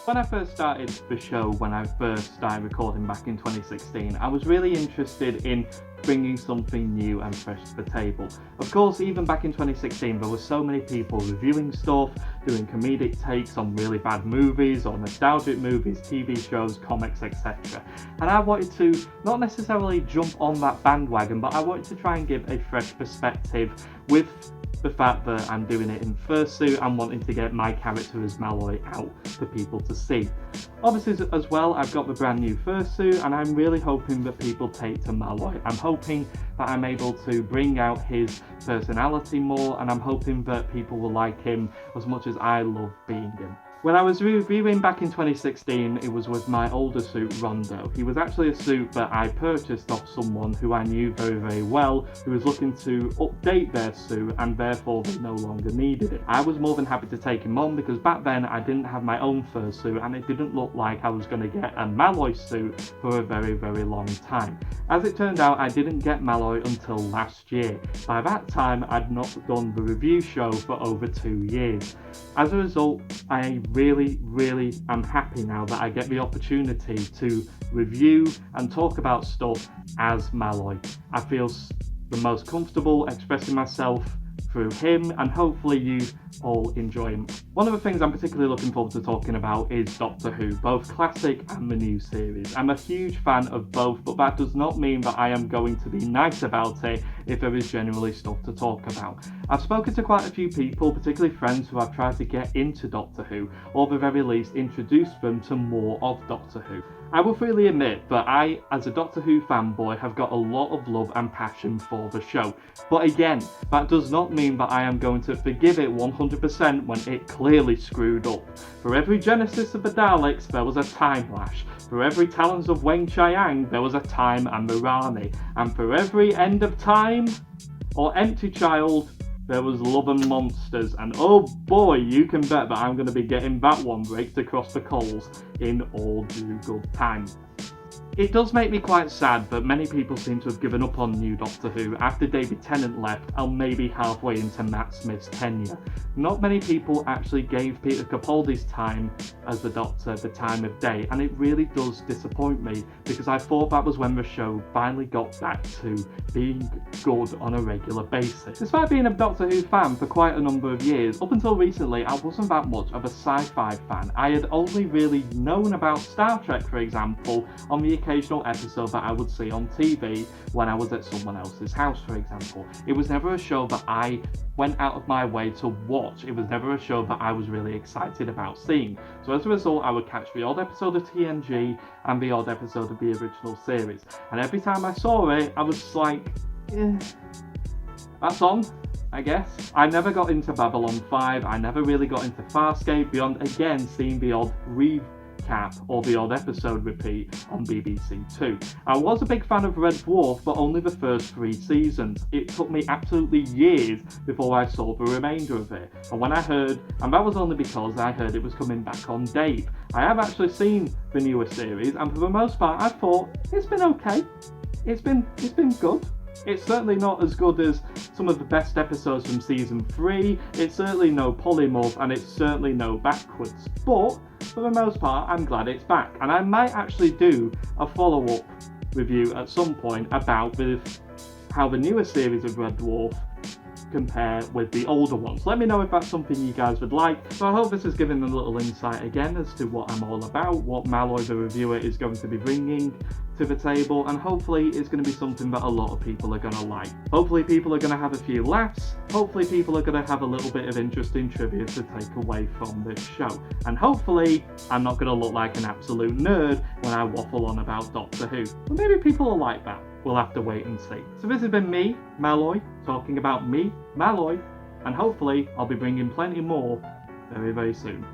When I first started the show, when I first started recording back in 2016, I was really interested in bringing something new and fresh to the table. Of course, even back in 2016, there were so many people reviewing stuff, doing comedic takes on really bad movies or nostalgic movies, TV shows, comics, etc. And I wanted to not necessarily jump on that bandwagon, but I wanted to try and give a fresh perspective with the fact that I'm doing it in Fursuit and wanting to get my character as Malloy out for people to see. Obviously as well, I've got the brand new Fursuit and I'm really hoping that people take to Malloy. I'm hoping that I'm able to bring out his personality more, and I'm hoping that people will like him as much as I love being him. When I was reviewing back in 2016, it was with my older suit, Rondo. He was actually a suit that I purchased off someone who I knew very, very well, who was looking to update their suit and therefore they no longer needed it. I was more than happy to take him on because back then I didn't have my own fursuit and it didn't look like I was going to get a Malloy suit for a very, very long time. As it turned out, I didn't get Malloy until last year. By that time, I'd not done the review show for over 2 years. As a result, I really am happy now that I get the opportunity to review and talk about stuff as Malloy. I feel the most comfortable expressing myself through him, and hopefully you all enjoy him. One of the things I'm particularly looking forward to talking about is Doctor Who, both classic and the new series. I'm a huge fan of both, but that does not mean that I am going to be nice about it if there is generally stuff to talk about. I've spoken to quite a few people, particularly friends who have tried to get into Doctor Who, or at the very least introduce them to more of Doctor Who. I will freely admit that I, as a Doctor Who fanboy, have got a lot of love and passion for the show. But again, that does not mean that I am going to forgive it 100% when it clearly screwed up. For every Genesis of the Daleks, there was a Time Lash. For every Talons of Weng Chiang, there was a Time and Mirani. And for every End of Time, or Empty Child, there was Love and Monsters, and oh boy, you can bet that I'm going to be getting that one raked across the coals in all due good time. It does make me quite sad that many people seem to have given up on new Doctor Who after David Tennant left and maybe halfway into Matt Smith's tenure. Not many people actually gave Peter Capaldi's time as the Doctor the time of day, and it really does disappoint me because I thought that was when the show finally got back to being good on a regular basis. Despite being a Doctor Who fan for quite a number of years, up until recently I wasn't that much of a sci-fi fan. I had only really known about Star Trek, for example, on the occasional episode that I would see on TV when I was at someone else's house, for example. It was never a show that I went out of my way to watch. It was never a show that I was really excited about seeing. So as a result, I would catch the odd episode of TNG and the odd episode of the original series. And every time I saw it, I was like, that's on, I guess. I never got into Babylon 5, I never really got into Farscape beyond, again, seeing the odd recap or the odd episode repeat on BBC Two. I was a big fan of Red Dwarf, but only the first 3 seasons. It took me absolutely years before I saw the remainder of it. And when I heard, and that was only because I heard it was coming back on Dave. I have actually seen the newer series, and for the most part I thought it's been okay. It's been good. It's certainly not as good as some of the best episodes from season 3, it's certainly no polymorph, and it's certainly no backwards, but for the most part I'm glad it's back, and I might actually do a follow-up review at some point about how the newer series of Red Dwarf compare with the older ones. Let me know if that's something you guys would like. So I hope this has given a little insight again as to what I'm all about, what Malloy the reviewer is going to be bringing to the table, and hopefully it's going to be something that a lot of people are going to like. Hopefully people are going to have a few laughs, hopefully people are going to have a little bit of interesting trivia to take away from this show, and hopefully I'm not going to look like an absolute nerd when I waffle on about Doctor Who. But maybe people will like that. We'll have to wait and see. So this has been me, Malloy, talking about me, Malloy, and hopefully I'll be bringing plenty more very, very soon.